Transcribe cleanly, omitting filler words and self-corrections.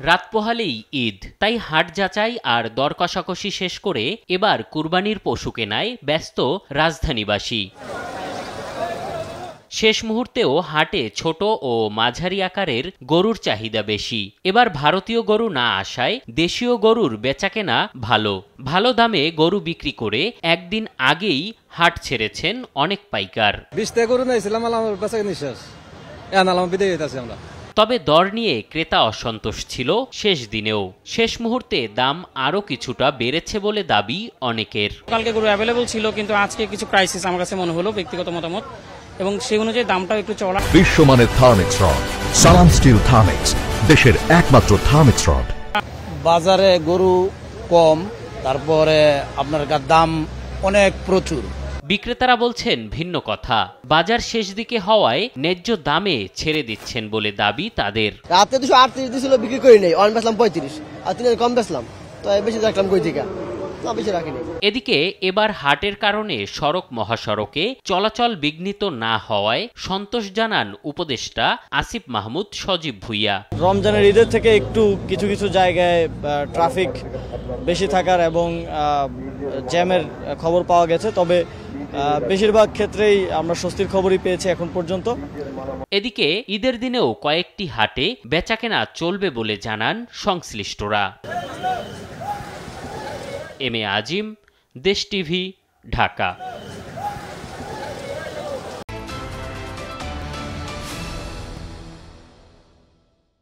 রাত পোহালেই ঈদ, তাই হাট যাচাই আর দর কষাকষি শেষ করে এবার কুরবানির পশু কেনায় ব্যস্ত রাজধানীবাসী। শেষ মুহূর্তেও হাটে ছোট ও মাঝারি আকারের গরুর চাহিদা বেশি। এবার ভারতীয় গরু না আসায় দেশীয় গরুর বেচাকেনা ভালো। ভালো দামে গরু বিক্রি করে একদিন আগেই হাট ছেড়েছেন অনেক পাইকার। তবে দর নিয়ে ক্রেতা অসন্তোষ ছিল শেষ দিনেও। শেষ মুহূর্তে দাম আরও কিছুটা বেড়েছে বলে দাবি অনেকের। কালকে গরু অ্যাভেলেবল ছিল, কিন্তু আজকে কিছু ক্রাইসিস আমার কাছে মনে হলো, ব্যক্তিগত মতামত, এবং সেই অনুযায়ী দামটাও একটু চড়া। বিশ্বমানের থার্মিক্স রড, সালাম স্টিল থার্মিক্স, দেশের একমাত্র থার্মিক্স রড। বাজারে গরু কম, তারপরে আপনার দাম অনেক প্রচুর। বিক্রেতারা বলছেন ভিন্ন কথা। বাজার শেষ দিকে হওয়ায় ন্যায্য দামে ছেড়ে দিচ্ছেন বলে দাবি তাদের। রাতে 238 দিছিল, বিক্রি করি নাই, অন বেচলাম 35, আর 3 কম বেচলাম, তো বেশি রাখলাম কই থেকে, না বেশি রাখিনি। এদিকে এবার হাটের কারণে সড়ক মহাসড়কে চলাচল বিঘ্নিত না হওয়ায় সন্তোষ জানান উপদেষ্টা আসিফ মাহমুদ সজীব ভুইয়া। রমজানের ঈদের থেকে একটু কিছু কিছু জায়গায় ট্রাফিক বেশি থাকার এবং জ্যামের খবর পাওয়া গেছে, তবে বেশিরভাগ ক্ষেত্রেই আমরা স্বস্তির খবরই পেয়েছি এখন পর্যন্ত। এদিকে ঈদের দিনেও কয়েকটি হাটে বেচাকেনা চলবে বলে জানান সংশ্লিষ্টরা। এম এ আজিম, দেশ টিভি, ঢাকা।